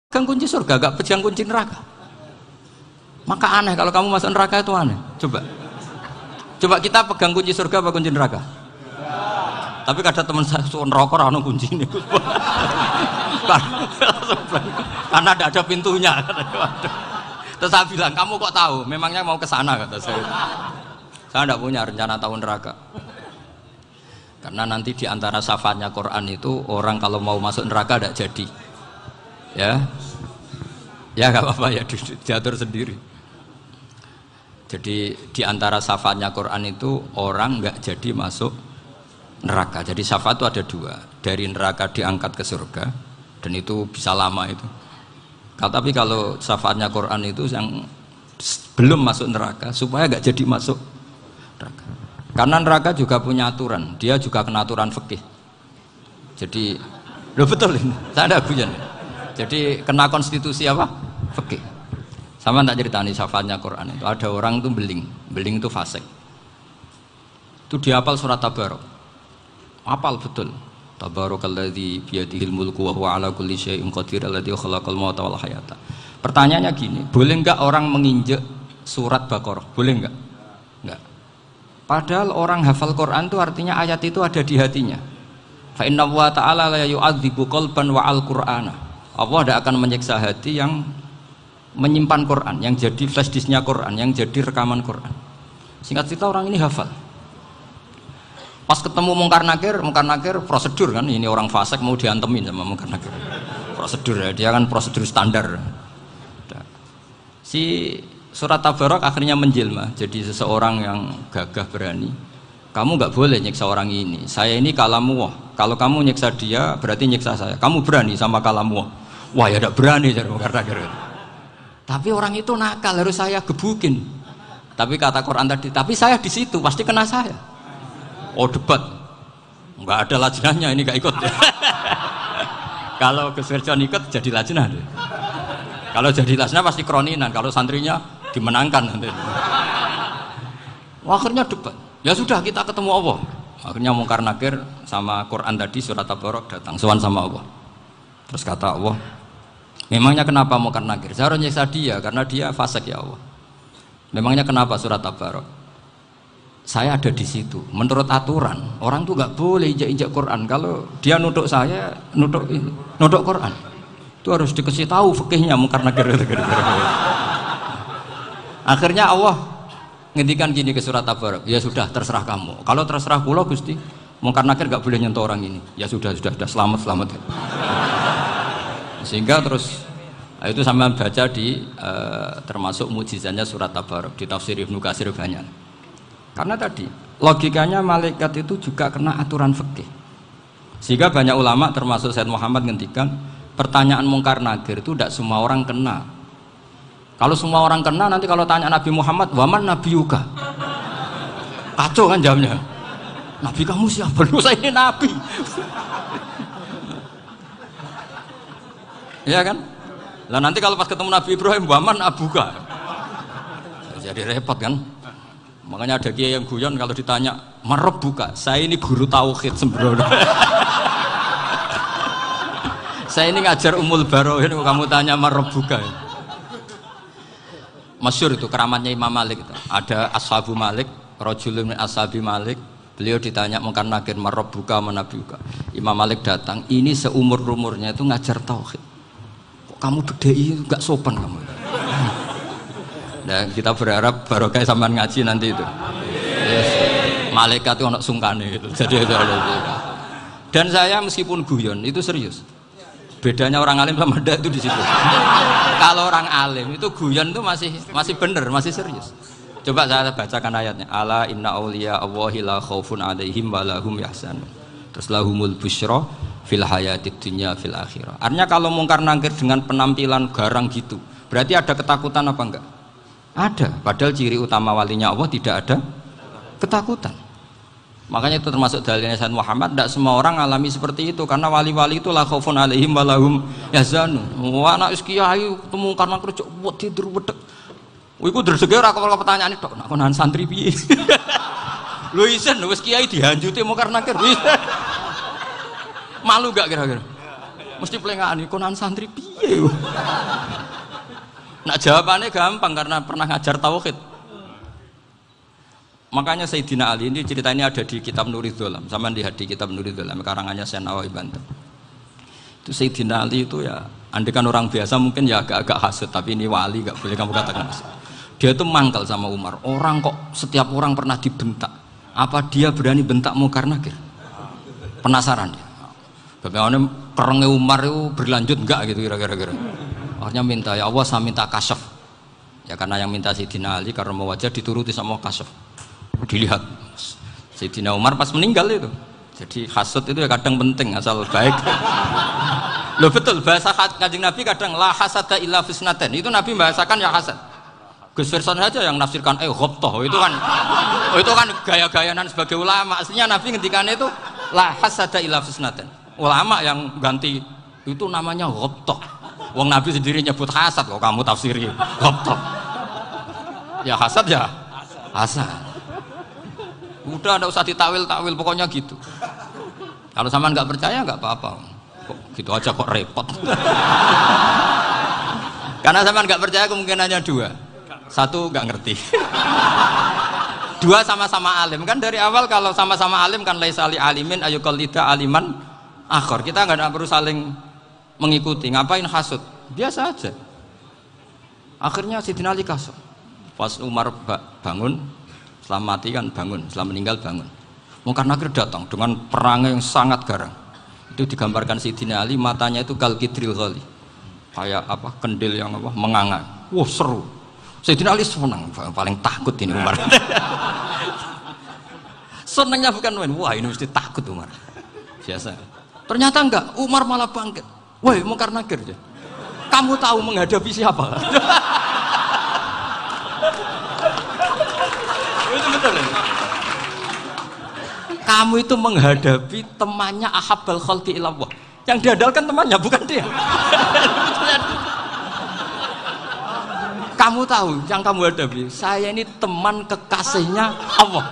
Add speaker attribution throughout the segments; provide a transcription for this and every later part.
Speaker 1: pegang kunci surga, gak pegang kunci neraka. Maka aneh kalau kamu masuk neraka itu aneh. Coba kita pegang kunci surga apa kunci neraka? Tapi kadang teman saya suka neraka anu kunci ini. Karena tidak ada pintunya. Terus saya bilang, kamu kok tahu? Memangnya mau ke sana, kata saya. Saya tidak punya rencana tahu neraka. Karena nanti di antara syafaatnya Quran itu orang kalau mau masuk neraka tidak jadi. Ya nggak apa-apa ya, diatur sendiri. Jadi di antara syafaatnya Quran itu orang nggak jadi masuk neraka. Jadi syafaat itu ada dua, dari neraka diangkat ke surga, dan itu bisa lama itu. Tapi kalau syafaatnya Quran itu yang belum masuk neraka supaya nggak jadi masuk neraka. Karena neraka juga punya aturan, dia juga kena aturan fikih. Jadi, loh betul ini, saya ada guyon. Jadi kena konstitusi apa? Fikih. Sama tak ceritani syafaatnya Quran itu. Ada orang itu beling itu fasik. Itu dihafal surat Tabarok. Hafal betul. Tabarakalladzi biyadihil mulku wa huwa ala kulli syai'in qadir alladzi khalaqal mauta wal hayata. Pertanyaannya gini, boleh enggak orang menginjek surat Baqarah? Boleh enggak? Enggak. Padahal orang hafal Quran itu artinya ayat itu ada di hatinya. Fa inna wa ta'ala la yu'adzibu qalban wa al-Qur'ana. Allah tidak akan menyiksa hati yang menyimpan Quran, yang jadi flash disknya Quran, yang jadi rekaman Quran. Singkat cerita orang ini hafal. Pas ketemu Mungkar Nakir prosedur kan, ini orang fasik mau diantemin sama Mungkar Nakir. Prosedur ya, dia kan prosedur standar. Si surat Tabarok akhirnya menjelma jadi seseorang yang gagah berani. Kamu nggak boleh nyiksa orang ini. Saya ini kalamuwah. Kalau kamu nyiksa dia berarti nyiksa saya. Kamu berani sama kalamuwah. Wah ya tidak berani jadi Mungkar Nakir. Tapi orang itu nakal, harus saya gebukin. Tapi kata Quran tadi, tapi saya di situ pasti kena saya. Oh debat, nggak ada lajnahnya, ini nggak ikut. Kalau Gus Wirjon ikut jadi lajnah. Kalau jadi lajnah pasti kroninan, kalau santrinya dimenangkan nanti. Akhirnya debat. Ya sudah kita ketemu Allah. Akhirnya Mungkar Nakir sama Quran tadi surat Tabarok datang, sowan sama Allah. Terus kata Allah, memangnya kenapa Mungkar Nakir? Saya harus nyiksa dia karena dia fasik ya Allah. Memangnya kenapa surat Tabarok? Saya ada di situ. Menurut aturan orang tuh nggak boleh injak-injak Quran. Kalau dia nutuk saya, nutuk Quran, itu harus dikasih tahu fikihnya Mungkar Nakir. Akhirnya Allah ngendikan gini ke surat Tabarok. Ya sudah terserah kamu. Kalau terserah kula Gusti, Mungkar Nakir nggak boleh nyentuh orang ini. Ya sudah selamat. Sehingga terus itu sama baca di termasuk mukjizatnya surat Tabarok di tafsir Ibnu Katsir banyak. Karena tadi logikanya malaikat itu juga kena aturan fikih. Sehingga banyak ulama termasuk Said Muhammad ngendikan pertanyaan Mungkar Nakir itu tidak semua orang kena. Kalau semua orang kena nanti kalau tanya Nabi Muhammad, waman nabiyuka? Kacau kan jamnya. Nabi kamu siapa? Lu saya ini nabi. Ya kan? Lah nanti kalau pas ketemu Nabi Ibrahim, waman abuka? Jadi repot kan? Makanya ada kiai yang guyon kalau ditanya merebuka, saya ini guru tauhid sembrono. Saya ini ngajar Ummul Barohin, kamu tanya merebuka. Masyhur itu keramatnya Imam Malik itu. Ada Ashabu Malik, rajulun min ashabi Malik. Beliau ditanya Mungkar Nakir merebuka menabiuka. Imam Malik datang, ini seumur-umurnya itu ngajar tauhid. Kok kamu bedai enggak sopan kamu? Dan kita berharap barokah sampean ngaji nanti itu. Yes. Malaikat itu anak sungkane gitu. Jadi dan saya meskipun guyon itu serius. Bedanya orang alim sama ndak itu di situ. Kalau orang alim itu guyon itu masih bener, masih serius. Coba saya bacakan ayatnya. Ala inna auliya Allahi la khaufun alaihim wa lahum yahzanun. Terus lahumul busyra fil hayatid dunya fil akhirah. Artinya kalau Mungkar Nakir dengan penampilan garang gitu, berarti ada ketakutan apa enggak? Ada, padahal ciri utama walinya Allah tidak ada ketakutan. Makanya itu termasuk dalilnya Sayyid Muhammad, tidak semua orang alami seperti itu karena wali-wali itu la khaufun alaihim wa lahum yahzanun. Wah anak kiai ketemu karena kerja buat tidur wedek. Iku dreseke ora kok pertanyaan tok, nak konan santri piye? Lho wis kiai dihanjuti Mungkar Nakir. Malu gak kira-kira? Mesti pelengahan konan santri piye. Nak jawabannya gampang karena pernah ngajar tauhid. Makanya Sayyidina Ali ini cerita ini ada di kitab Nurul Dzolam, sama lihat di kitab Nurul Dzolam karangannya Syekh Nawawi Banten. Itu Sayyidina Ali itu ya, andai kan orang biasa mungkin ya agak-agak hasut, tapi ini wali gak boleh kamu katakan hasut. Dia itu mangkal sama Umar. Orang kok setiap orang pernah dibentak. Apa dia berani bentak Munkar Nakir? Penasaran dia. Bagaimana kerengnya Umar itu berlanjut enggak gitu kira-kira. Akhirnya minta, ya Allah saya minta kasyaf. Ya karena yang minta Sayyidina Ali karena mau wajah dituruti sama kasyaf. Dilihat Sayyidina Umar pas meninggal itu. Jadi hasud itu ya kadang penting asal baik. Loh betul bahasa Kanjeng Nabi kadang la hasada illa fisnaten. Itu Nabi bahasakan ya hasad. Gus Firson saja yang nafsirkan ghobtoh itu kan gaya-gayanan sebagai ulama. Aslinya Nabi ngendikannya itu la hasada illa fisnaten. Ulama yang ganti itu namanya ghobtoh. Wong Nabi sendiri nyebut hasad kok kamu tafsiri ghobtoh. Ya hasad ya hasad. Udah enggak usah ditawil-tawil pokoknya gitu. Kalau sampean nggak percaya nggak apa-apa. Kok gitu aja kok repot. Karena sampean nggak percaya kemungkinannya dua. Satu nggak ngerti. Dua sama-sama alim kan dari awal kalau sama-sama alim kan laisali alimin ayuqallida aliman akhor. Kita nggak perlu saling mengikuti. Ngapain hasud? Biasa aja. Akhirnya Sayyidina Ali kasut. Pas Umar bangun, setelah mati kan bangun, setelah meninggal bangun. Munkar Nakir datang dengan perang yang sangat garang. Itu digambarkan Sayyidina Ali matanya itu kal kidril ghali. Kayak apa? Kendil yang apa? Menganga. Wah, seru. Sayyidina Ali senang, paling takut ini Umar. Senangnya bukan main, wah ini mesti takut Umar. Biasa. Ternyata enggak, Umar malah bangkit. Woi, Munkar Nakir deh. Kamu tahu menghadapi siapa? Itu betul ya? Kamu itu menghadapi temannya ahabbal khalqi ilallah. Yang diandalkan temannya bukan dia. Kamu tahu yang kamu hadapi, saya ini teman kekasihnya Allah.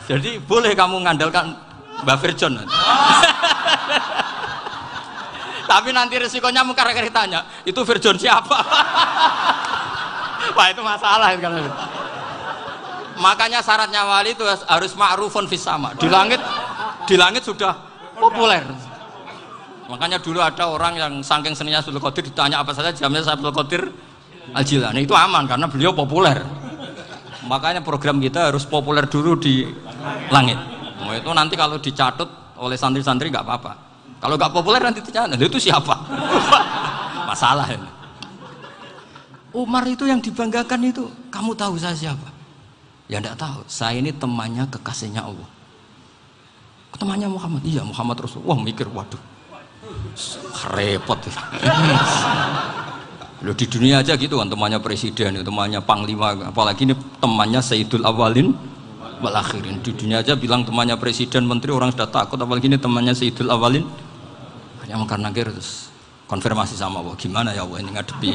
Speaker 1: Jadi boleh kamu mengandalkan Mbak Virjon. Tapi nanti resikonya Munkar Nakir tanya, itu Virjon siapa? Wah itu masalah kan. Makanya syaratnya wali itu harus ma'rufun fis sama. Di langit sudah populer. Makanya dulu ada orang yang saking seninya Abdul Qadir ditanya apa saja jamnya Abdul Qadir Al-Jilani itu aman karena beliau populer. Makanya program kita harus populer dulu di langit. Nah, itu nanti kalau dicatut oleh santri-santri nggak apa-apa. Kalau nggak populer nanti ditanya, itu siapa? Masalah ini. Umar itu yang dibanggakan itu, kamu tahu saya siapa? Ya enggak tahu. Saya ini temannya kekasihnya Allah. Temannya Muhammad. Iya Muhammad Rasul. Wah mikir, waduh. Repot. Loh di dunia aja gitu kan temannya presiden, temannya panglima, apalagi ini temannya Sayyidul Awalin wal Akhirin. Di dunia aja bilang temannya presiden, menteri orang sudah takut, apalagi ini temannya Sayyidul Awalin. Hanya Munkar Nakir terus konfirmasi sama Allah, gimana ya Allah ini ngadepi.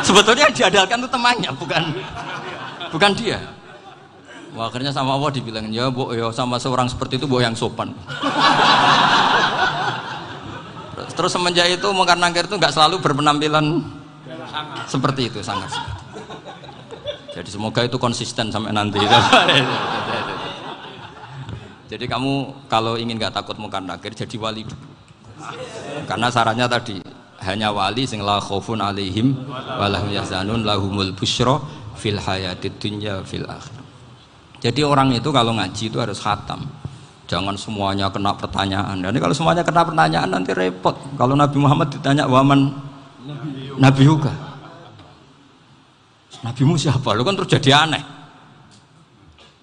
Speaker 1: Sebetulnya yang diandalkan itu temannya, bukan dia. Wah, akhirnya sama Allah dibilang, ya bu, ya sama seorang seperti itu bu yang sopan. Terus semenjak itu Munkar Nakir itu nggak selalu berpenampilan seperti itu, sangat. Jadi semoga itu konsisten sampai nanti. Jadi kamu kalau ingin nggak takut Munkar Nakir jadi wali dulu. Karena syaratnya tadi hanya wali sing la khaufun alaihim walahum yahzanun lahumul busyra fil hayatid dunya fil akhirah. Jadi orang itu kalau ngaji itu harus khatam. Jangan semuanya kena pertanyaan. Dan kalau semuanya kena pertanyaan nanti repot. Kalau Nabi Muhammad ditanya waman Nabi juga. Nabimu siapa? Lu kan terus jadi aneh.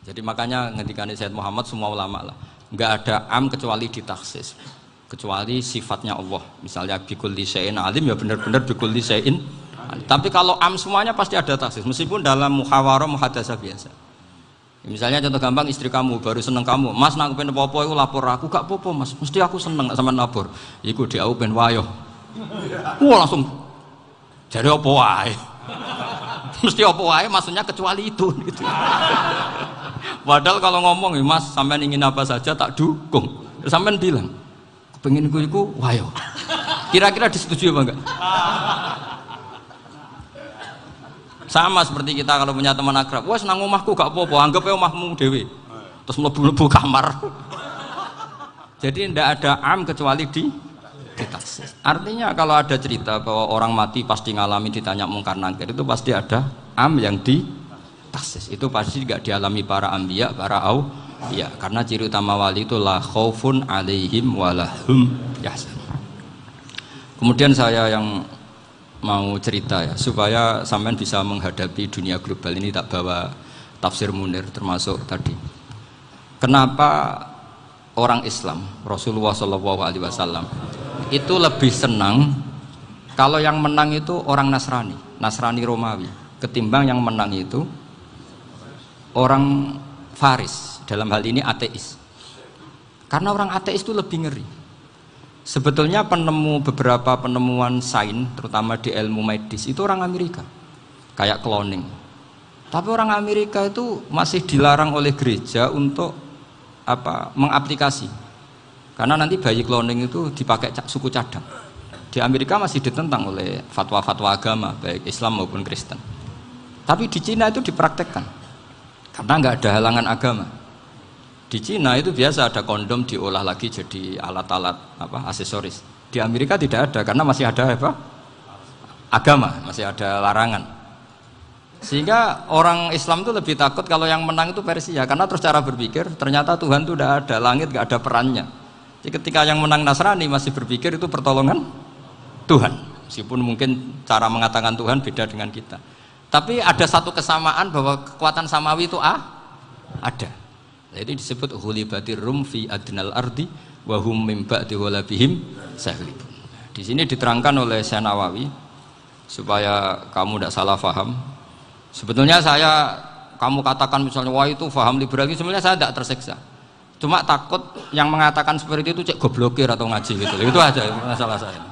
Speaker 1: Jadi makanya ngendikane Sayyid Muhammad semua ulama lah. Enggak ada am kecuali ditaksis. Kecuali sifatnya Allah. Misalnya bikulli syai'in alim ya benar-benar bikulli syai'in. Tapi kalau am semuanya pasti ada taksis. Meskipun dalam muhawarah muhadasah biasa. Misalnya contoh gampang istri kamu baru seneng kamu, mas nak pengen popo itu lapor aku gak popo mas, mesti aku seneng sama lapor, iku dia aku pengen wayo, wah langsung jadi apa wae, mesti apa wae maksudnya kecuali itu, gitu. Padahal kalau ngomong mas sampean ingin apa saja tak dukung, sampean bilang Kepengin iku wayo. Kira-kira disetujui apa enggak? Sama seperti kita kalau punya teman akrab, wes nang omahku gak apa-apa, anggap ya omahmu dhewe. Terus mlebu-mlebu kamar. Jadi tidak ada am kecuali di taksis. Artinya kalau ada cerita bahwa orang mati pasti ngalami ditanya mungkar nangkir, itu pasti ada am yang di taksis. Itu pasti tidak dialami para anbiya, para auliya. Karena ciri utama wali itu la khaufun alaihim walahum yahzanun. Kemudian saya yang mau cerita ya, supaya sampean bisa menghadapi dunia global ini, tak bawa tafsir Munir termasuk tadi. Kenapa orang Islam, Rasulullah SAW itu lebih senang kalau yang menang itu orang Nasrani Romawi, ketimbang yang menang itu orang Faris, dalam hal ini ateis. Karena orang ateis itu lebih ngeri. Sebetulnya beberapa penemuan sains, terutama di ilmu medis, itu orang Amerika, kayak cloning. Tapi orang Amerika itu masih dilarang oleh gereja untuk mengaplikasi. Karena nanti bayi cloning itu dipakai suku cadang. Di Amerika masih ditentang oleh fatwa-fatwa agama, baik Islam maupun Kristen. Tapi di Cina itu dipraktekkan, karena nggak ada halangan agama. Di Cina itu biasa ada kondom diolah lagi jadi alat-alat aksesoris. Di Amerika tidak ada karena masih ada agama, masih ada larangan. Sehingga orang Islam itu lebih takut kalau yang menang itu Persia, karena terus cara berpikir ternyata Tuhan itu tidak ada, langit nggak ada perannya. Jadi ketika yang menang Nasrani masih berpikir itu pertolongan Tuhan, meskipun mungkin cara mengatakan Tuhan beda dengan kita. Tapi ada satu kesamaan bahwa kekuatan samawi itu ada. Itu disebut hulibatir rum fi adnal ardi wa hum min ba'di ghalabihim sahlibun. Di sini diterangkan oleh Syekh Nawawi supaya kamu tidak salah paham. Sebetulnya kamu katakan misalnya wah itu paham liberal, sebenarnya saya tidak tersiksa. Cuma takut yang mengatakan seperti itu cek goblokir atau ngaji gitu. Itu aja masalah saya.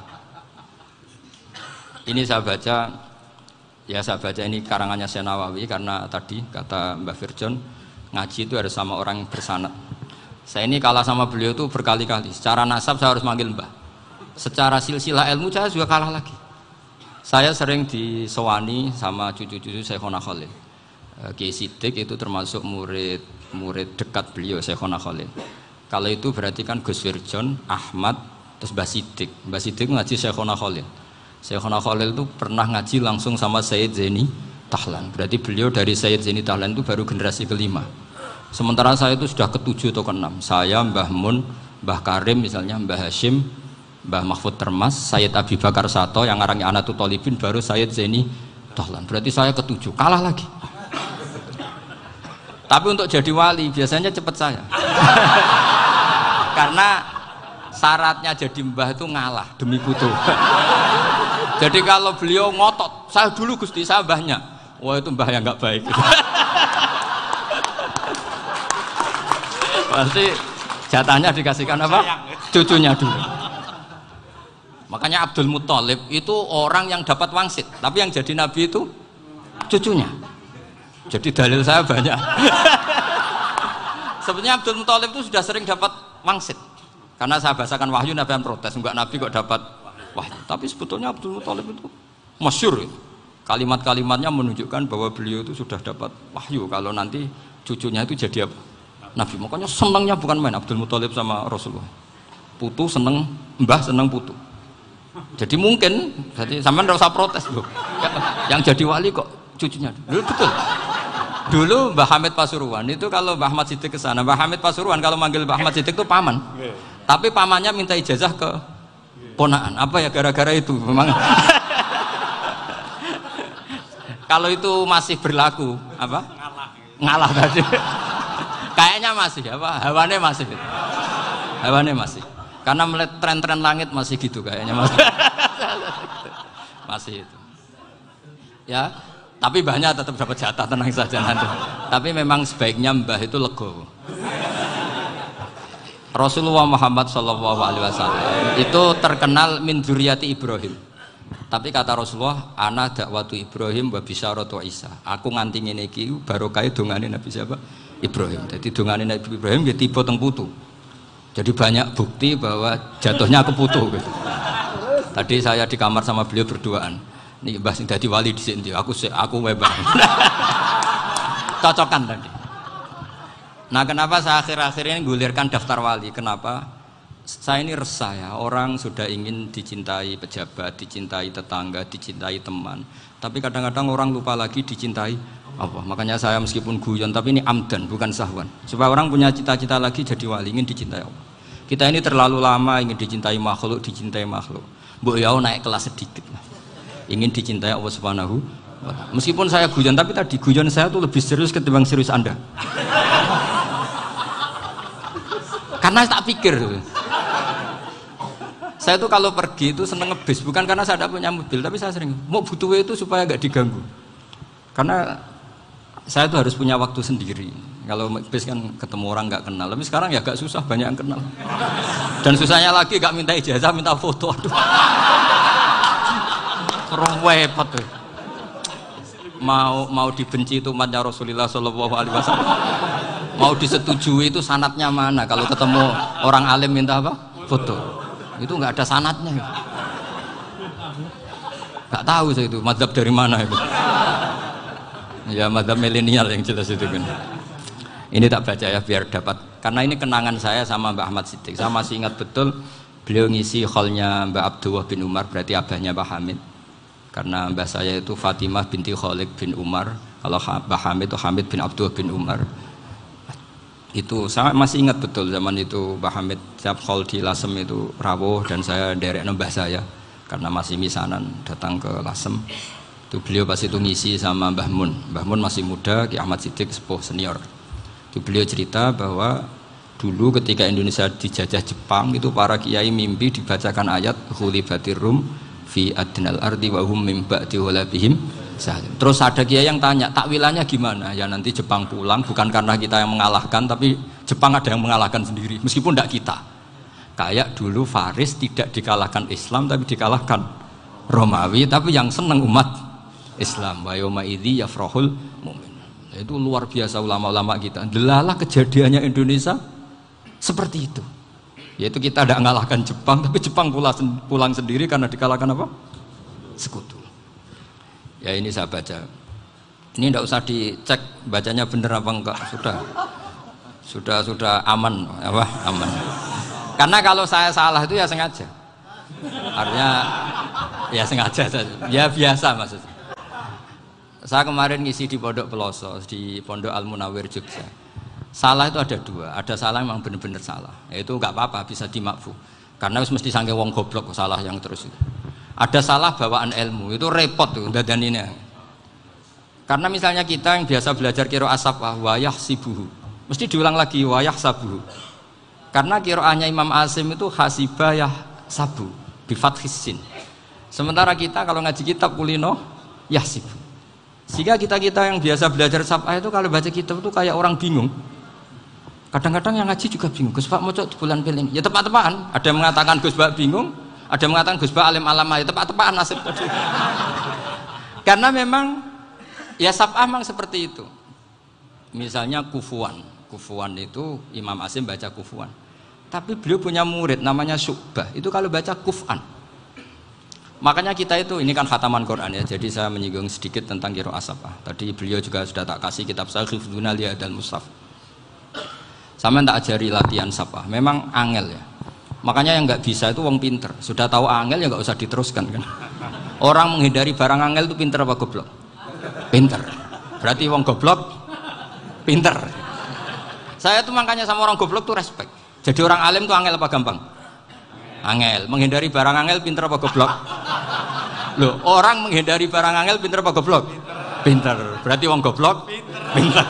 Speaker 1: Ini saya baca ini karangannya Syekh Nawawi karena tadi kata Mbah Firjon ngaji itu harus sama orang yang bersanad. Saya ini kalah sama beliau itu berkali-kali. Secara nasab saya harus manggil mbah. Secara silsilah ilmu saya juga kalah lagi. Saya sering disewani sama cucu-cucu Syekhona Khalil. Kiai Siddiq itu termasuk murid dekat beliau Syekhona Khalil. Kalau itu berarti kan Gus Firjon, Ahmad, terus Mbah Siddiq. Mbah Siddiq ngaji Syekhona Khalil. Syekhona Khalil itu pernah ngaji langsung sama Sayyid Zaini Tahlan. Berarti beliau dari Sayyid Zaini Tahlan itu baru generasi kelima. Sementara saya itu sudah ke-7 atau ke-6. Saya, Mbah Mun, Mbah Karim misalnya, Mbah Hashim, Mbah Mahfud Termas, Sayyid Abi Bakar Sato yang ngarangnya Anatul Thalibin, baru Sayyid Zaini Tahlan. Berarti saya ke-7, kalah lagi. Tapi untuk jadi wali biasanya cepat saya. Karena syaratnya jadi mbah itu ngalah demi putu. Jadi kalau beliau ngotot, saya dulu Gusti, saya mbahnya. Wah itu mbah yang nggak baik. Pasti jatahnya dikasihkan apa? Cucunya dulu. Makanya Abdul Muthalib itu orang yang dapat wangsit, tapi yang jadi nabi itu cucunya. Jadi dalil saya banyak. Sebenarnya Abdul Muthalib itu sudah sering dapat wangsit. Karena saya bahasakan wahyu, nabi yang protes, enggak nabi kok dapat wahyu. Tapi sebetulnya Abdul Muthalib itu masyhur. Kalimat-kalimatnya menunjukkan bahwa beliau itu sudah dapat wahyu kalau nanti cucunya itu jadi apa? Nabi. Makanya senangnya bukan main Abdul Muthalib sama Rasulullah. Putu seneng, mbah seneng putu. Jadi mungkin, jadi sampean enggak usah protes loh. Yang jadi wali kok cucunya. Dulu betul. Dulu Mbah Hamid Pasuruan itu kalau Mbah Ahmad Siddiq ke sana, Mbah Hamid Pasuruan kalau manggil Mbah Ahmad Siddiq itu paman. Tapi pamannya minta ijazah ke ponaan. Apa ya gara-gara itu memang. Kalau itu masih berlaku, apa? Ngalah tadi. Kayaknya masih, apa? Hawane masih. Hawane masih. Karena melihat tren-tren langit masih gitu kayaknya masih. Masih itu. Ya, tapi mbahnya tetap dapat jatah, tenang saja nanti. Tapi memang sebaiknya mbah itu legowo. Rasulullah Muhammad SAW itu terkenal min dzurriyyati Ibrahim. Tapi kata Rasulullah, ana dakwatu Ibrahim wa bisyaratu Isa. Aku nganti ngene iki barokah dongane Nabi siapa? Ibrahim. Jadi dongane Nabi Ibrahim nggih tiba teng putu. Jadi banyak bukti bahwa jatuhnya aku putu gitu. Tadi saya di kamar sama beliau berduaan. Nih Mbah sing dadi wali di sini, aku webang. Cocokan tadi. Nah, kenapa saya akhir-akhir ini gulirkan daftar wali? Kenapa? Saya ini resah ya, orang sudah ingin dicintai pejabat, dicintai tetangga, dicintai teman. Tapi kadang-kadang orang lupa lagi dicintai Allah. Makanya saya meskipun guyon, tapi ini amdan, bukan sahwan. Supaya orang punya cita-cita lagi jadi wali, ingin dicintai Allah. Kita ini terlalu lama ingin dicintai makhluk, Mbok ya naik kelas sedikit lah. Ingin dicintai Allah Subhanahu wa Ta'ala. Meskipun saya guyon, tapi tadi guyon saya tuh lebih serius ketimbang serius Anda. Karena tak pikir. Saya tuh kalau pergi itu seneng ngebis, bukan karena saya tidak punya mobil, tapi saya sering mau butuh itu supaya gak diganggu. Karena saya tuh harus punya waktu sendiri. Kalau bis kan ketemu orang nggak kenal, tapi sekarang ya gak susah, banyak yang kenal. Dan susahnya lagi gak minta ijazah, minta foto. Aduh, repot tuh. Mau dibenci itu umatnya Rasulullah Shallallahu Alaihi Wasallam. Mau disetujui itu sanatnya mana? Kalau ketemu orang alim minta apa? Foto. Itu nggak ada sanatnya. Nggak tahu saya itu mazhab dari mana itu. Ya mazhab milenial yang jelas itu kan. Ini tak baca ya biar dapat, karena ini kenangan saya sama Mbak Ahmad Siddiq. Saya masih ingat betul beliau ngisi hallnya Mbak Abdullah bin Umar, berarti abahnya Mbak Hamid. Karena mbah saya itu Fatimah binti Khalid bin Umar, kalau Mbak Hamid itu Hamid bin Abdullah bin Umar. Itu saya masih ingat betul zaman itu Mbah Hamid tiap hall di Lasem itu rawuh dan saya derek mbah saya karena masih misanan datang ke Lasem. Itu beliau pas itu ngisi sama Mbah Mun. Mbah Mun masih muda, Ki Ahmad Siddiq sepuh senior. Itu beliau cerita bahwa dulu ketika Indonesia dijajah Jepang itu para kiai mimpi dibacakan ayat Ghulibatir Rum fi adnal ardi wa hum min ba'di ghalabihim. Terus ada kiai yang tanya, takwilannya gimana? Ya nanti Jepang pulang bukan karena kita yang mengalahkan, tapi Jepang ada yang mengalahkan sendiri, meskipun tidak kita. Kayak dulu Faris tidak dikalahkan Islam, tapi dikalahkan Romawi, tapi yang senang umat Islam. Wa yauma idzi yafrahul mu'min. Itu luar biasa ulama-ulama kita. Delalah kejadiannya Indonesia seperti itu. Yaitu kita tidak mengalahkan Jepang, tapi Jepang pulang sendiri karena dikalahkan apa? Sekutu. Ya ini saya baca. Ini tidak usah dicek bacanya benar apa enggak, sudah aman apa? Aman. Karena kalau saya salah itu ya sengaja. Artinya ya sengaja saja. Ya biasa maksudnya. Saya kemarin ngisi di Pondok Peloso, di Pondok Al Munawir Jogja. Salah itu ada dua, ada salah memang benar-benar salah. Itu enggak apa-apa, bisa dimakfu. Karena mesti sangke wong goblok salah yang terus itu. Ada salah bawaan ilmu, itu repot tuh dadaninnya. Karena misalnya kita yang biasa belajar qiraah safah wayah sibuhu, mesti diulang lagi wayah sabuhu. Karena qiraahnya Imam Asim itu hasibah yah sabu bi fathis sin. Sementara kita kalau ngaji kitab kulino yah sibu. Sehingga kita yang biasa belajar safah itu kalau baca kitab itu kayak orang bingung. Kadang-kadang yang ngaji juga bingung. Gus Pak mau di bulan pilih, ya tepat-tepatan. Ada yang mengatakan Gus Pak bingung. Ada yang mengatakan Gus Ba alim alamah, ya tepat-tepat nasib tadi. Karena memang ya sab'ah memang seperti itu. Misalnya kufuan itu Imam Asim baca kufuan. Tapi beliau punya murid namanya Syu'bah, itu kalau baca kuf'an. Makanya kita itu, ini kan khataman Quran ya, jadi saya menyinggung sedikit tentang qiraah sab'ah. Tadi beliau juga sudah tak kasih kitab saya Hifdzuna Liyadal Mushaf. Sama tak ajari latihan sab'ah, memang angel ya. Makanya yang nggak bisa itu wong pinter. Sudah tahu angel ya nggak usah diteruskan kan. Orang menghindari barang angel itu pinter apa goblok? Pinter. Berarti wong goblok pinter. Saya tuh makanya sama orang goblok tuh respect. Jadi orang alim tuh angel apa gampang? Angel. Menghindari barang angel pinter apa goblok? Loh, orang menghindari barang angel pinter apa goblok? Pinter. Berarti wong goblok pinter.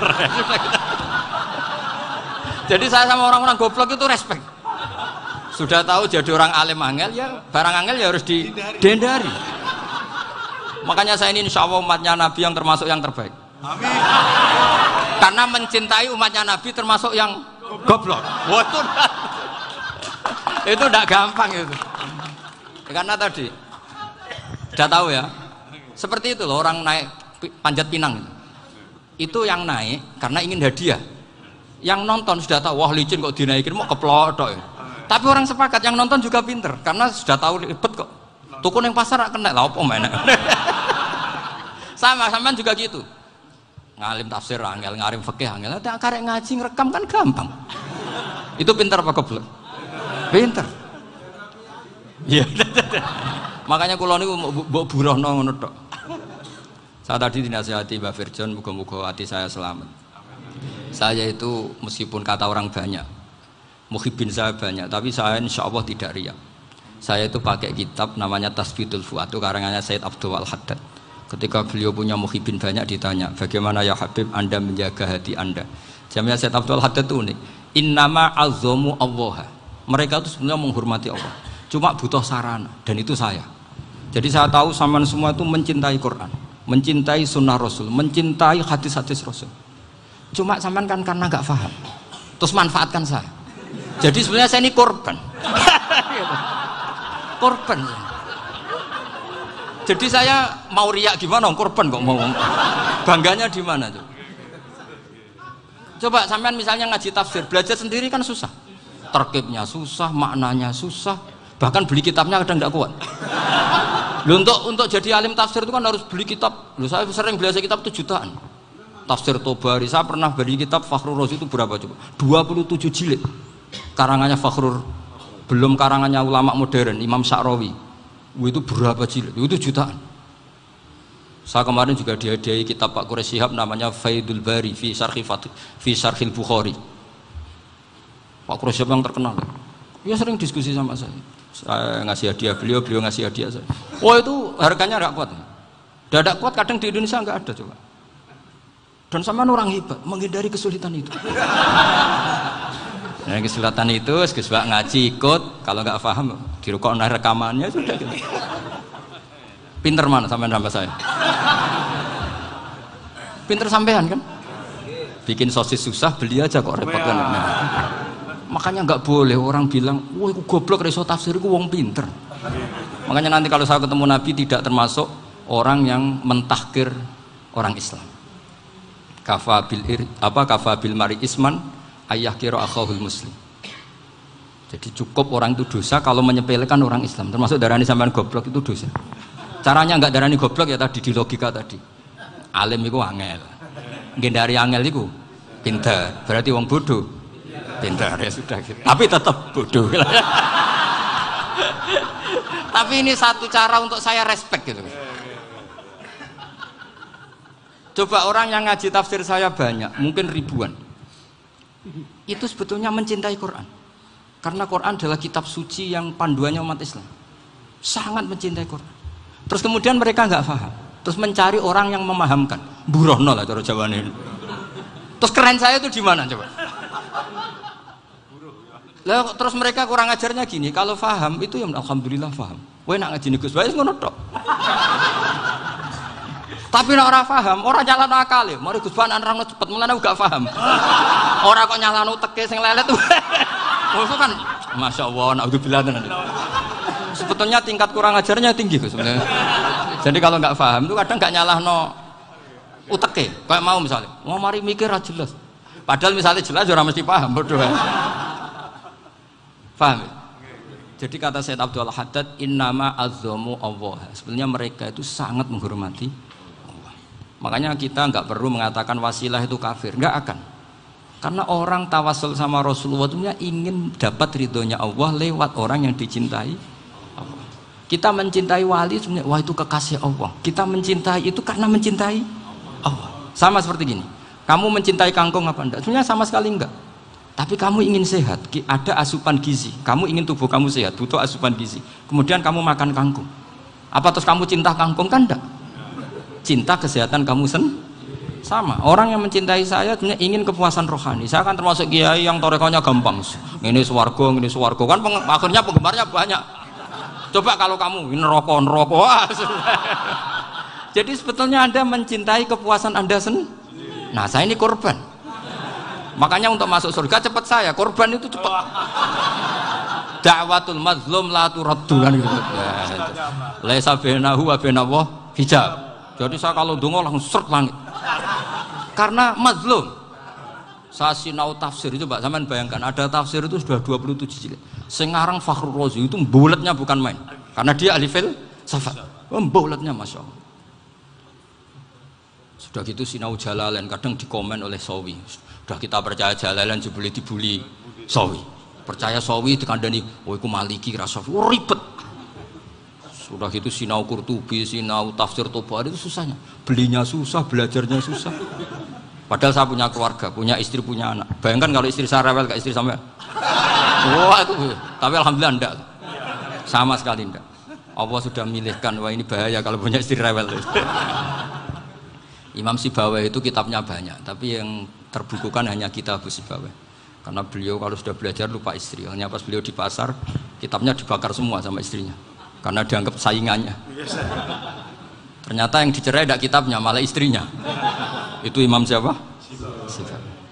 Speaker 1: Jadi saya sama orang-orang goblok itu respect. Sudah tahu jadi orang alim angel ya barang angel ya harus dihindari. Makanya saya ini insya Allah umatnya Nabi yang termasuk yang terbaik. Amin. Karena mencintai umatnya Nabi termasuk yang goblok. Waduh, itu tidak gampang itu. Karena tadi sudah tahu ya. Seperti itu loh orang naik Panjat Pinang itu yang naik karena ingin hadiah. Yang nonton sudah tahu wah licin kok dinaikin mau keplodok ya. Tapi orang sepakat yang nonton juga pinter karena sudah tahu ribet kok. Tuku yang pasar kena lah apa mana. Sama juga gitu. Ngalim tafsir angel, ngalim fikih angel. Tapi karek ngaji ngerekam kan gampang. Itu pinter apa goblok? Pinter. Iya. Makanya kula niku mbok burohno ngono tok. Saya tadi dinasihati Mbak Firjon, moga-moga hati saya selamat. Saya itu meskipun kata orang banyak, muhibbin saya banyak, tapi saya insya Allah tidak riya. Saya itu pakai kitab namanya Tasbidul Fuad, itu karangannya Said Abdul Al-Haddad. Ketika beliau punya muhibbin banyak ditanya, bagaimana ya Habib Anda menjaga hati Anda? Jamnya Said Abdul Al-Haddad itu unik. Innama azzamu Allah. Mereka itu sebenarnya menghormati Allah, cuma butuh sarana, dan itu saya. Jadi saya tahu sampean semua itu mencintai Quran, mencintai sunnah Rasul, mencintai hadis-hadis Rasul. Cuma sampean kan karena nggak paham, terus manfaatkan saya. Jadi sebenarnya saya ini korban. Korban. Jadi saya mau riak gimana? Korban kok mau. Bangganya di mana tuh? Coba sampean misalnya ngaji tafsir, belajar sendiri kan susah. Terkibnya susah, maknanya susah. Bahkan beli kitabnya kadang nggak kuat. Loh, untuk jadi alim tafsir itu kan harus beli kitab. Loh, saya sering belajar kitab itu jutaan. Tafsir Tobari, saya pernah beli kitab Fakhrur Razi itu berapa coba? 27 jilid. Karangannya Fakhrur, belum karangannya ulama modern, Imam Sa'rawi. Itu berapa jilid? Itu jutaan. Saya kemarin juga dihadiahi kitab Pak Quraish Shihab namanya Faidul Bari fi Syarhil Bukhari. Pak Quraish Shihab yang terkenal. Dia sering diskusi sama saya. Saya ngasih hadiah beliau ngasih hadiah saya. Oh itu harganya nggak kuat. Tidak kuat kadang di Indonesia nggak ada coba. Dan sama orang hebat menghindari kesulitan itu. Nah, kesulitan itu, sebab ngaji ikut, kalau nggak paham dirukok rekamannya sudah. Gitu. Pinter mana sampean sama saya? Pinter sampean kan? Bikin sosis susah, beli aja kok repot kan? Nah, makanya nggak boleh orang bilang, wah aku goblok reso tafsir, aku wong pinter. Makanya nanti kalau saya ketemu Nabi tidak termasuk orang yang mentahkir orang Islam. Kafabil mari isman ayah kira akhahul muslim. Jadi cukup orang itu dosa kalau menyepelekan orang Islam, termasuk darani sampean goblok itu dosa. Caranya enggak darani goblok ya tadi di logika tadi. Alim itu angel, ngendari angel itu pinter, berarti wong bodoh pinter ya sudah gitu. Tapi tetap bodoh. Tapi ini satu cara untuk saya respect gitu. Coba orang yang ngaji tafsir saya banyak, mungkin ribuan. Itu sebetulnya mencintai Quran. Karena Quran adalah kitab suci yang panduannya umat Islam. Sangat mencintai Quran. Terus kemudian mereka nggak paham. Terus mencari orang yang memahamkan. Burohno lah cara Jawa ini. Terus keren saya itu di mana coba? Lah terus mereka kurang ajarnya gini, kalau paham itu ya alhamdulillah paham. Kowe nak ngaji Gus bae ngono tok. Tapi nek ora paham, ora nyalano akale. Mari Gus Bahan nerangno cepet, mulane gak paham. Ora kok nyalano teke sing lelet. Maksud kan masyaallah naudzubillah tenan. Sebetulnya tingkat kurang ajarnya tinggi Gus sebenarnya. Jadi kalau nggak paham itu kadang nggak nyalahno uteke. Kayak mau misalnya, mau mari mikir ra jelas. Padahal misalnya jelas ora mesti paham, bodoh. Paham? Jadi kata Said Abdul Haddad, innama azzamu Allah. Sebenarnya mereka itu sangat menghormati Allah. Makanya kita nggak perlu mengatakan wasilah itu kafir, nggak akan. Karena orang tawasul sama Rasulullah itu ingin dapat ridhonya Allah lewat orang yang dicintai Allah. Kita mencintai wali sebenarnya, wah itu kekasih Allah. Kita mencintai itu karena mencintai Allah. Sama seperti gini, kamu mencintai kangkung apa enggak? Sebenarnya sama sekali enggak. Tapi kamu ingin sehat, ada asupan gizi. Kamu ingin tubuh kamu sehat, butuh asupan gizi. Kemudian kamu makan kangkung. Apa terus kamu cinta kangkung? Kan enggak. Cinta kesehatan kamu sama. Orang yang mencintai saya sebenarnya ingin kepuasan rohani. Saya kan termasuk kiai yang torekonya gampang. Ini swarga, kan akhirnya penggemarnya banyak. Coba kalau kamu ini neraka. Jadi sebetulnya Anda mencintai kepuasan Anda sendiri. Nah, saya ini korban. Makanya untuk masuk surga cepat saya, korban itu cepat. Da'watul mazlum la turaddu kan gitu. Laisa bainahu wa bainallah hijab. Jadi saya kalau dongo langsung seret langit. Karena mazlum. Saya sinau tafsir itu, Pak, sampean bayangkan ada tafsir itu sudah 27 jilid. Sing ngarang Fakhrul Razi itu bulatnya bukan main. Karena dia ahli filsafat. Bulatnya Masya Allah. Sudah gitu sinau Jalalain kadang dikomen oleh Sawi. Sudah kita percaya Jalalain boleh dibully Sawi. Percaya Sawi dikandani, oh iku Maliki rasa ribet. Sudah gitu sinau Qurtubi, sinau tafsir Tobari itu susahnya. Belinya susah, belajarnya susah. Padahal saya punya keluarga, punya istri, punya anak. Bayangkan kalau istri saya rewel, kayak istri sampai. Wah itu, tapi alhamdulillah enggak. Sama sekali enggak. Allah sudah milihkan, wah ini bahaya kalau punya istri rewel. Imam Sibawai itu kitabnya banyak, tapi yang terbukukan hanya kitab Sibawai. Karena beliau kalau sudah belajar lupa istri. Hanya pas beliau di pasar, kitabnya dibakar semua sama istrinya. Karena dianggap saingannya. Ternyata yang dicerai tidak kitabnya, malah istrinya. Itu Imam siapa?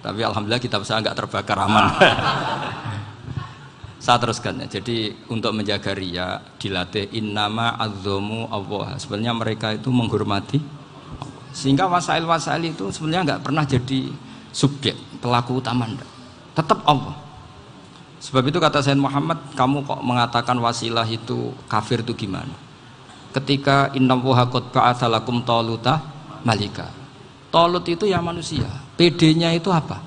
Speaker 1: Tapi alhamdulillah kitab saya nggak terbakar, aman. Saya teruskan ya. Jadi untuk menjaga riya dilatih innama azzamu Allah. Sebenarnya mereka itu menghormati Allah. Sehingga wasail-wasail itu sebenarnya nggak pernah jadi subjek pelaku utama, tetap Allah. Sebab itu kata Sayyid Muhammad, kamu kok mengatakan wasilah itu kafir itu gimana? Ketika innallaha qad ba'atsa lakum taluta malika. Talut itu ya manusia. PD-nya itu apa?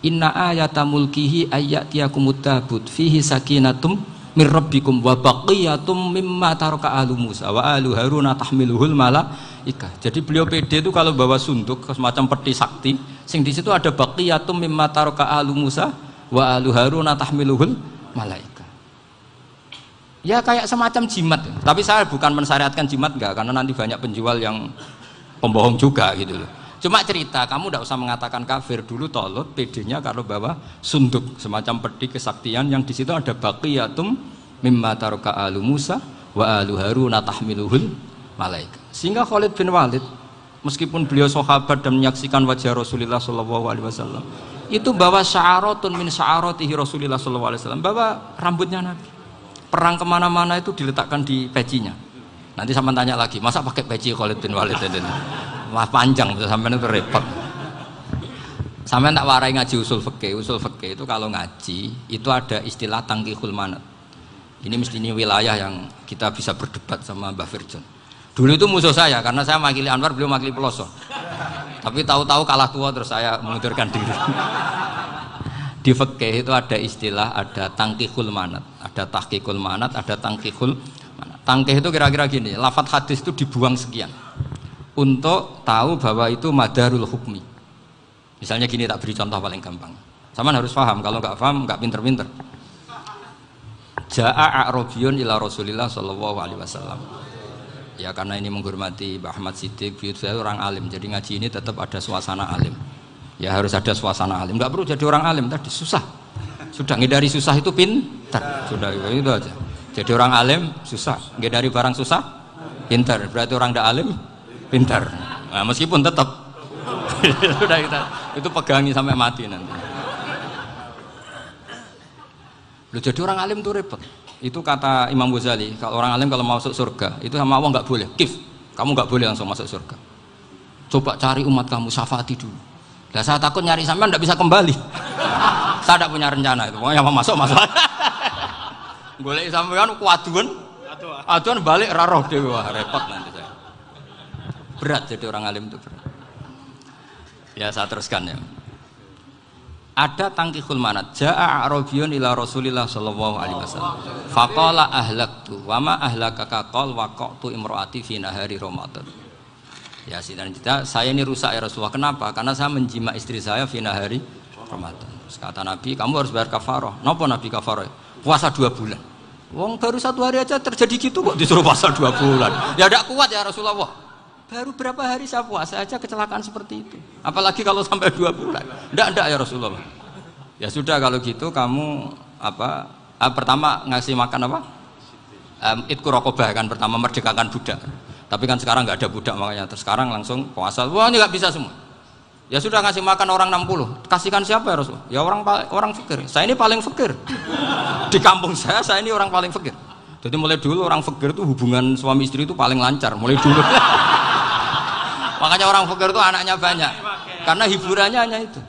Speaker 1: Inna ayata mulkihi ayyatiyakumut tabut fihi sakinatum mir rabbikum wa baqiyatum mimma taraka alu Musa wa alu Haruna tahmiluhul malaika. Jadi beliau PD itu kalau bawa sunduk semacam peti sakti, sing di situ ada baqiyatum mimma taraka alu Musa wa alu Haruna tahmiluhul malaika. Ya kayak semacam jimat. Tapi saya bukan mensyariatkan jimat enggak, karena nanti banyak penjual yang pembohong juga gitu loh. Cuma cerita, kamu tidak usah mengatakan kafir. Dulu Talut PD-nya kalau bawa sunduk semacam peti kesaktian yang di situ ada baqiyatum mimma taraka alu Musa wa alu Haruna tahmiluhul malaika. Sehingga Khalid bin Walid meskipun beliau sahabat dan menyaksikan wajah Rasulullah SAW, itu bawa sya'aratun min sya'aratihi Rasulullah SAW, bawa rambutnya Nabi. Perang kemana-mana itu diletakkan di pecinya. Nanti sama tanya lagi, masa pakai peci Khalid bin Walid ini? Wah panjang, sampai itu repot. Sampai tak warai ngaji usul fikih. Usul fikih itu kalau ngaji itu ada istilah tangkihul manat. Ini mesti ini wilayah yang kita bisa berdebat sama Mbah Firjon. Dulu itu musuh saya karena saya makili Anwar, beliau makili Peloso. Tapi tahu-tahu kalah tua terus saya mengundurkan diri. Di fikih itu ada istilah, ada tangkihul manat, ada tahqiqul manat, ada tangkihul manat. Tangkih itu kira-kira gini, lafadz hadis itu dibuang sekian untuk tahu bahwa itu madarul hukmi. Misalnya gini, tak beri contoh paling gampang. Sama harus paham, kalau nggak paham nggak pinter-pinter. Ja'a a'rabiyun ila Rasulillah sallallahu alaihi wasallam. Ya karena ini menghormati Mbah Ahmad Siddiq, beliau saya orang alim, jadi ngaji ini tetap ada suasana alim. Ya harus ada suasana alim. Nggak perlu jadi orang alim tadi, susah. Sudah ngedari susah itu pintar. Sudah itu aja. Jadi orang alim susah, ngedari barang susah pintar. Berarti orang tidak alim pintar. Nah, meskipun tetap sudah kita itu pegangi sampai mati nanti. Loh, jadi orang alim itu repot. Itu kata Imam Ghazali, kalau orang alim kalau mau masuk surga itu sama Allah nggak boleh. Kif, kamu nggak boleh langsung masuk surga. Coba cari umat kamu, syafaati dulu. Nah, saya takut nyari sampean nggak bisa kembali. Saya tidak punya rencana itu. Pokoknya mau masuk. Golek sampean kuaduan, aduan balik raroh dewe, repot nanti saya. Berat jadi orang alim itu berat. Ya saya teruskan ya. Ada tangkihul manat. Ja'a a'rabiyun ila Rasulillah sallallahu alaihi wasallam. Faqala ahlaktu wa ma ahlakaka qal waqatu imraati fi nahari Ramadan. Ya sidang kita, saya ini rusak ya Rasulullah. Kenapa? Karena saya menjima istri saya fi nahari Ramadan. Terus kata Nabi, kamu harus bayar kafarah. Napa Nabi kafarah? Puasa 2 bulan. Wong baru 1 hari aja terjadi gitu kok disuruh puasa 2 bulan. Ya tidak kuat ya Rasulullah. Baru berapa hari saya puasa aja kecelakaan seperti itu. Apalagi kalau sampai 2 bulan. Enggak ya Rasulullah. Ya sudah kalau gitu kamu apa? Pertama ngasih makan apa? Idku raqabah kan, pertama merdekakan budak. Tapi kan sekarang nggak ada budak makanya terus sekarang langsung puasa. Wah ini nggak bisa semua. Ya sudah ngasih makan orang 60. Kasihkan siapa ya Rasulullah? Ya orang fakir. Saya ini paling fakir. Di kampung saya ini orang paling fakir. Jadi mulai dulu orang fakir itu hubungan suami istri itu paling lancar mulai dulu. Makanya orang fakir itu anaknya banyak karena hiburannya hanya itu.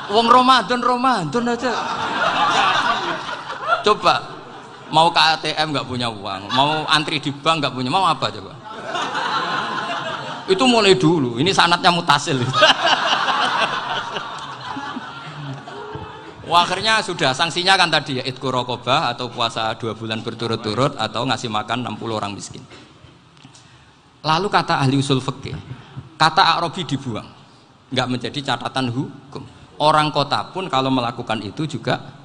Speaker 1: Wong Ramadan aja. Coba mau ke ATM nggak punya uang, mau antri di bank nggak punya, mau apa coba? Itu mulai dulu. Ini sanatnya mutasil. Wah, akhirnya sudah sanksinya kan tadi ya idku raqabah atau puasa 2 bulan berturut-turut atau ngasih makan 60 orang miskin. Lalu kata ahli usul fikih, kata Arabi dibuang, nggak menjadi catatan hukum. Orang kota pun kalau melakukan itu juga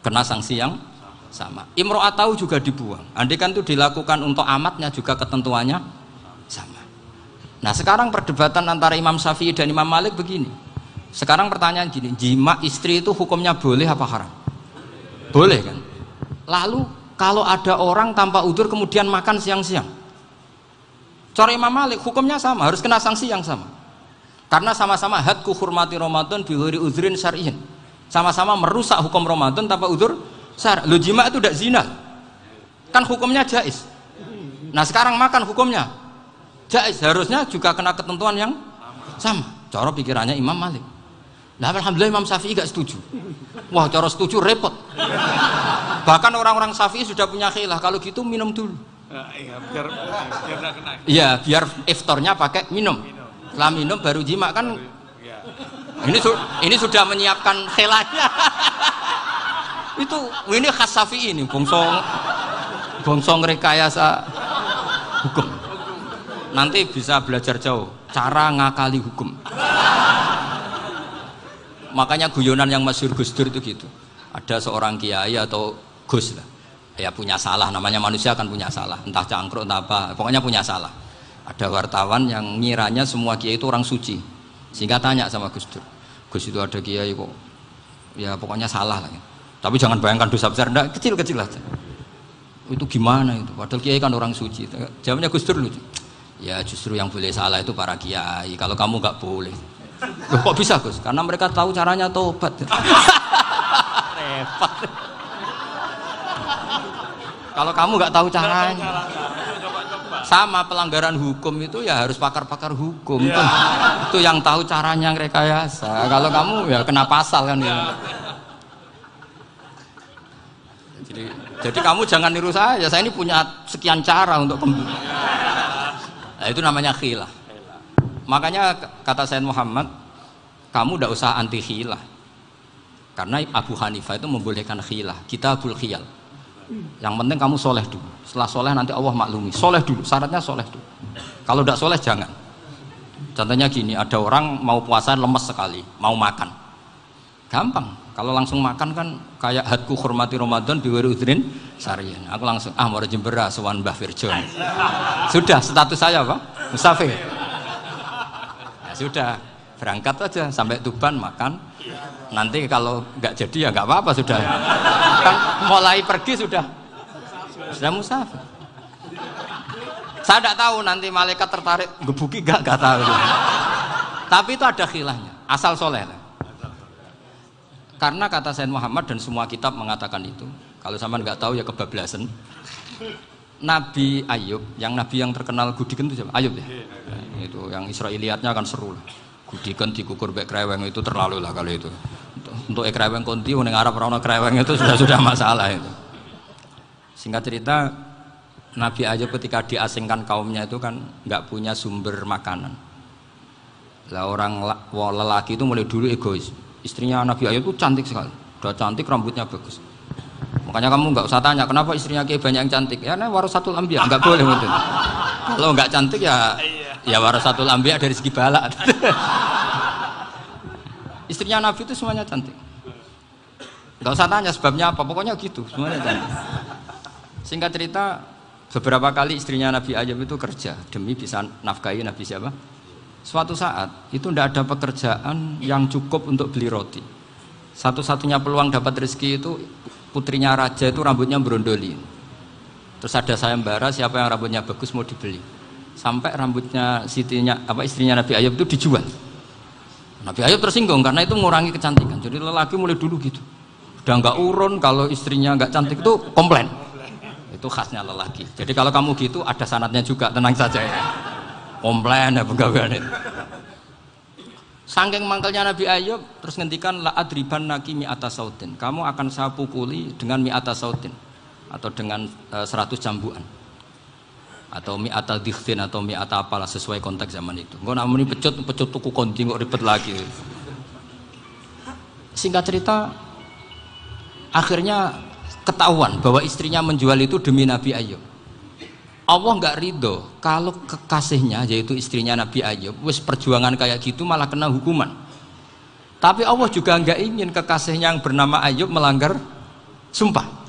Speaker 1: kena sanksi yang sama. Imro'atau juga dibuang. Andai kan itu dilakukan untuk amatnya juga ketentuannya sama. Nah sekarang perdebatan antara Imam Syafi'i dan Imam Malik begini. Sekarang pertanyaan gini, jima istri itu hukumnya boleh apa haram? Boleh kan? Lalu kalau ada orang tanpa udzur kemudian makan siang-siang, cara Imam Malik hukumnya sama, harus kena sanksi yang sama. Karena sama-sama hadku hurmati Ramadan bi ghairi udzrin syar'iyyin. Sama-sama merusak hukum Ramadan tanpa udzur syar'i. Lo jima itu tidak zina. Kan hukumnya jaiz. Nah, sekarang makan hukumnya jaiz, harusnya juga kena ketentuan yang sama. Cara pikirannya Imam Malik. Nah, alhamdulillah Imam Syafi'i gak setuju. Wah, cara setuju repot. Bahkan orang-orang Syafi'i sudah punya khilaf, kalau gitu minum dulu.
Speaker 2: Iya, biar gak kena.
Speaker 1: Iya, biar iftarnya pakai minum. Setelah minum baru jima kan. Ini sudah menyiapkan khilafnya. Ini khas Syafi'i ini, bongsong rekayasa hukum. Nanti bisa belajar jauh cara ngakali hukum. Makanya guyonan yang masyhur Gus Dur itu gitu. Ada seorang kiai atau Gus lah, ya punya salah, namanya manusia kan punya salah, entah cangkruk entah apa, pokoknya punya salah. Ada wartawan yang ngiranya semua kiai itu orang suci, sehingga tanya sama Gus Dur, Gus itu ada kiai kok, ya pokoknya salah lah. Tapi jangan bayangkan dosa besar, enggak, kecil-kecil aja. Itu gimana itu? Padahal kiai kan orang suci. Jawabnya Gus Dur lucu. Ya justru yang boleh salah itu para kiai. Kalau kamu nggak boleh. Loh, kok bisa Gus? Karena mereka tahu caranya tobat. Repot. Kalau kamu nggak tahu caranya. Sama pelanggaran hukum itu ya harus pakar-pakar hukum. Itu yang tahu caranya rekayasa. Kalau kamu ya kena pasal kan ya. Jadi kamu jangan niru saya ini punya sekian cara untuk kembali. Nah, itu namanya khilah. Makanya kata Sayyid Muhammad, kamu tidak usah anti khilah. Karena Abu Hanifah itu membolehkan khilah, kitabul khiyal. Yang penting kamu soleh dulu. Setelah soleh nanti Allah maklumi. Soleh dulu, syaratnya soleh dulu. Kalau tidak soleh jangan. Contohnya gini, ada orang mau puasa lemes sekali, mau makan. Gampang. Kalau langsung makan kan kayak hadku hormati Ramadan biwiri udrin syar'iyyin. Aku langsung mau jembera sowan Mbah Firjon. Sudah status saya apa? Musafir. Ya sudah, berangkat aja sampai Tuban makan. Nanti kalau nggak jadi ya nggak apa-apa sudah. Kan mulai pergi sudah musafir. Saya tidak tahu nanti malaikat tertarik gebuki nggak tahu. Tapi itu ada khilahnya. Asal soleh lah. Karena kata Sayyid Muhammad dan semua kitab mengatakan itu. Kalau sama nggak tahu ya kebablasan. Nabi Ayub, nabi yang terkenal Gudiken itu siapa? Ayub ya. Nah, itu yang Israiliyatnya akan seru lah. Gudiken dikukur bek kreweng itu terlalu lah kalau itu. Untuk kreweng konti ning Arab ora ono kreweng itu sudah masalah itu. Singkat cerita, Nabi Ayub ketika diasingkan kaumnya itu kan nggak punya sumber makanan. Lah orang lelaki itu mulai dulu egois. Istrinya Nabi Ayub itu cantik sekali, udah cantik, rambutnya bagus. Makanya kamu nggak usah tanya kenapa istrinya kayak banyak yang cantik. Ya, warasatul anbiya, nggak boleh gitu. Kalau nggak cantik ya warasatul anbiya dari segi balak. Istrinya Nabi itu semuanya cantik. Nggak usah tanya sebabnya apa, pokoknya gitu, semuanya cantik. Singkat cerita, beberapa kali istrinya Nabi Ayub itu kerja demi bisa nafkahi Nabi siapa? Suatu saat itu tidak ada pekerjaan yang cukup untuk beli roti. Satu-satunya peluang dapat rezeki itu putrinya raja itu rambutnya berondoli. Terus ada sayembara siapa yang rambutnya bagus mau dibeli. Sampai rambutnya istrinya Nabi Ayub itu dijual. Nabi Ayub tersinggung karena itu mengurangi kecantikan. Jadi lelaki mulai dulu gitu. Udah nggak urun kalau istrinya nggak cantik itu komplain. Itu khasnya lelaki. Jadi kalau kamu gitu ada sanatnya juga, tenang saja ya. Komplain ya pegawai itu. Saking mangkelnya Nabi Ayub terus ngendikan la adriban naki mi'ata sautin. Kamu akan saya pukuli dengan mi'ata sautin atau dengan 100 cambukan. Atau mi'ata dikhtin atau mi'ata apalah sesuai konteks zaman itu. Engko nak muni pecut tuku konti kok ribet lagi. Singkat cerita akhirnya ketahuan bahwa istrinya menjual itu demi Nabi Ayub. Allah nggak ridho kalau kekasihnya yaitu istrinya Nabi Ayub wis perjuangan kayak gitu malah kena hukuman. Tapi Allah juga nggak ingin kekasihnya yang bernama Ayub melanggar sumpah.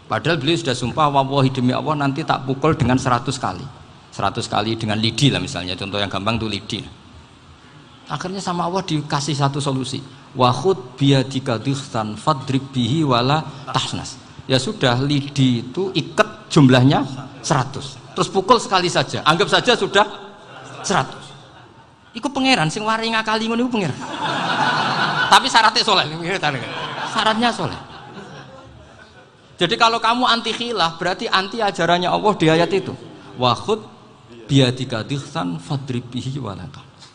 Speaker 1: Padahal beliau sudah sumpah, wallahi demi Allah nanti tak pukul dengan 100 kali. 100 kali dengan lidi lah misalnya, contoh yang gampang tuh lidi. Akhirnya sama Allah dikasih satu solusi. Wa khud biyadika dikhtan fadrib bihi wala tahnas. Ya sudah, lidi itu ikat jumlahnya 100. Terus pukul sekali saja. Anggap saja sudah 100. Iku pangeran sing wari ngakali ngono iku pangeran. Tapi syaratnya soleh. Syaratnya soleh. Jadi kalau kamu anti khilaf berarti anti ajarannya Allah di ayat itu. Wa khud biyadika dikhtan fadrib bihi wala tahnas.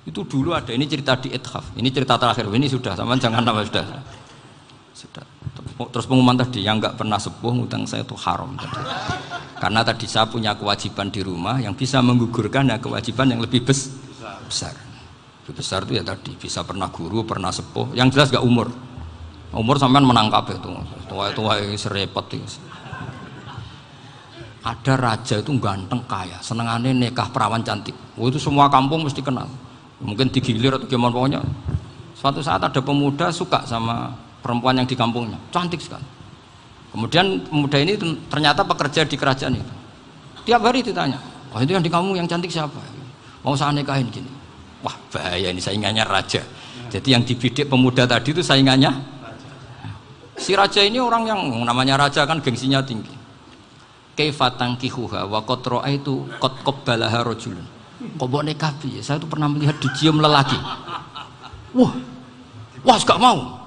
Speaker 1: Itu dulu ada, ini cerita di Ithaf, ini cerita terakhir, ini sudah, sama jangan nama sudah. Terus pengumuman tadi, yang nggak pernah sepuh ngutang saya itu haram tadi. Karena tadi saya punya kewajiban di rumah yang bisa menggugurkan ya kewajiban yang lebih besar. Lebih besar itu ya tadi, bisa pernah guru, pernah sepuh, yang jelas nggak umur. Umur sampean menangkap itu, tua-tua serepot itu. Ada raja itu ganteng kaya, senengannya nikah perawan cantik. Oh, itu semua kampung mesti kenal. Mungkin digilir atau gimana pokoknya. Suatu saat ada pemuda suka sama perempuan yang di kampungnya, cantik sekali. Kemudian pemuda ini ternyata pekerja di kerajaan itu. Tiap hari ditanya, wah itu yang di kamu yang cantik siapa? Mau saya nikahin gini. Wah bahaya ini, saingannya raja. Jadi yang dibidik pemuda tadi itu saingannya. Si raja ini orang yang namanya raja kan gengsinya tinggi. Kaifatang kihuha wa qad ra'aitu qad qabbalaha rajulun. Kok mbok nikah piye? Saya tuh pernah melihat dicium lelaki. Wah, gak mau.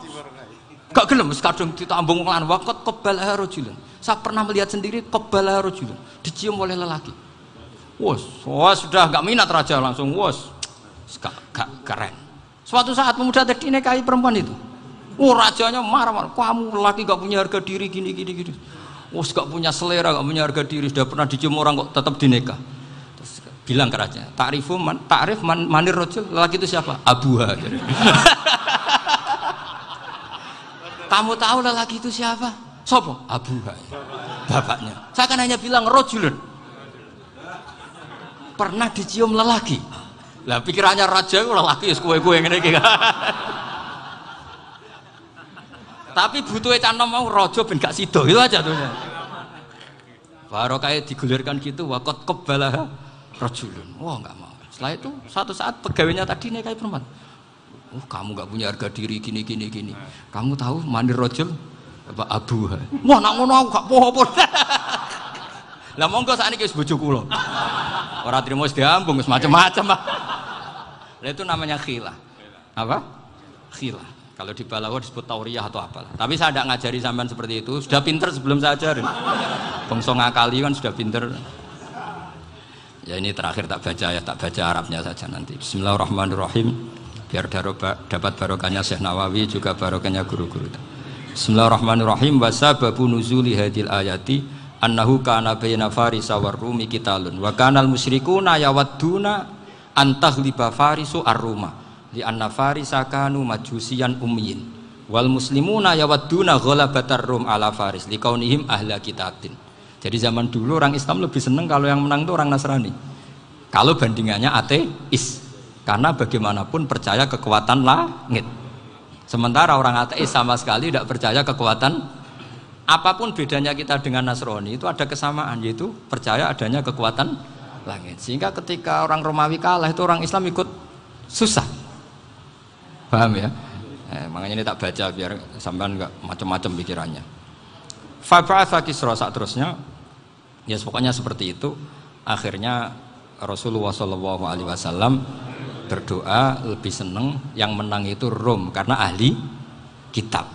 Speaker 1: Gak gelem wis kadung ditambung lan waqat qabbalaha rajulun. Saya pernah melihat sendiri qabbalaha rajulun, dicium oleh lelaki. Wah, sudah gak minat raja langsung gak keren. Suatu saat pemuda tadi nikahi perempuan itu. Rajanya marah-marah. Kamu lelaki gak punya harga diri gini. Gak punya selera, gak punya harga diri, sudah pernah dicium orang kok tetap dinikah. Bilang ke raja, ta'rif manir rajul, lelaki itu siapa? Abuha. Kamu tahu lelaki itu siapa? Sopo? Abuha. Bapaknya. Saya kan hanya bilang rajulun. Pernah dicium lelaki. Lah pikirannya raja itu lelaki ya kue ngene iki. Tapi butuhe canom mau raja ben gak sida itu aja tuh. Baru kayak digulirkan gitu waqat qabbalah rajulun. Wah nggak mau. Setelah itu suatu saat pegawainya tadi nikahi perempuan. Kamu nggak punya harga diri gini. Kamu tahu manir rajul apa abuha. Wah nak ngono aku gak apa-apa. Lah monggo sakniki wis bojo kula. Ora trimo wis diambung wis macam-macam. Lah itu namanya khilah. Apa? Khilah. Kalau di Balawa disebut tauriyah atau apalah. Tapi saya tidak ngajari sampean seperti itu. Sudah pinter sebelum saya ajarin. Bangsa ngakali kan sudah pinter. Ya ini terakhir tak baca Arabnya saja nanti. Bismillahirrahmanirrahim. Biar dapat barokahnya Syekh Nawawi juga barokahnya guru-guru. Bismillahirrahmanirrahim. Wasababu nuzuli hadil ayati annahu kana baina farisa war rumi qitalun wa kanal musyrikuna yawadduna antaghliba farisu ar-ruma li anna farisa kanu majusiyan ummiyin wal muslimuna yawadduna ghalabatar rum ala faris liqaunihim ahla kitabin. Jadi zaman dulu orang Islam lebih senang kalau yang menang itu orang Nasrani. Kalau bandingannya ateis. Karena bagaimanapun percaya kekuatan langit. Sementara orang ateis sama sekali tidak percaya kekuatan. Apapun bedanya kita dengan Nasrani itu ada kesamaan, yaitu percaya adanya kekuatan langit. Sehingga ketika orang Romawi kalah itu orang Islam ikut susah. Paham ya? Makanya ini tak baca biar sampean enggak macam-macam pikirannya. Fab'atha Kisra saat terusnya, ya pokoknya seperti itu. Akhirnya Rasulullah SAW berdoa lebih senang yang menang itu Rom karena ahli kitab.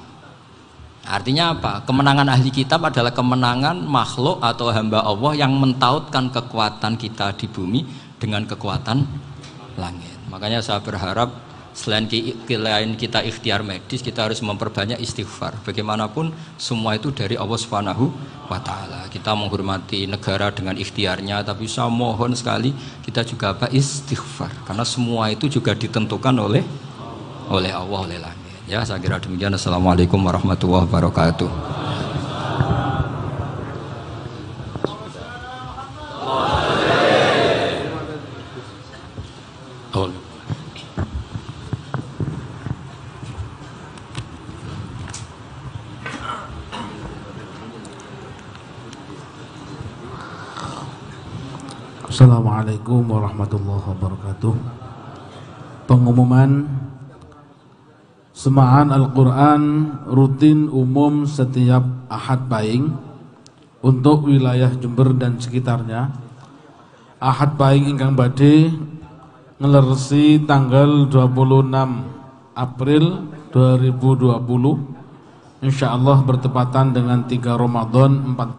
Speaker 1: Artinya apa? Kemenangan ahli kitab adalah kemenangan makhluk atau hamba Allah yang mentautkan kekuatan kita di bumi dengan kekuatan langit. Makanya saya berharap selain kita ikhtiar medis, kita harus memperbanyak istighfar. Bagaimanapun semua itu dari Allah Subhanahu wa taala. Kita menghormati negara dengan ikhtiarnya, tapi saya mohon sekali kita juga istighfar, karena semua itu juga ditentukan oleh Allah, oleh langit. Ya, saya kira demikian. Assalamualaikum warahmatullahi wabarakatuh.
Speaker 3: Assalamualaikum warahmatullahi wabarakatuh. Pengumuman Semaan Al-Quran rutin umum setiap Ahad Pahing untuk wilayah Jember dan sekitarnya. Ahad Pahing ingkang badhe ngeleresi tanggal 26 April 2020, insyaallah bertepatan dengan 3 Ramadan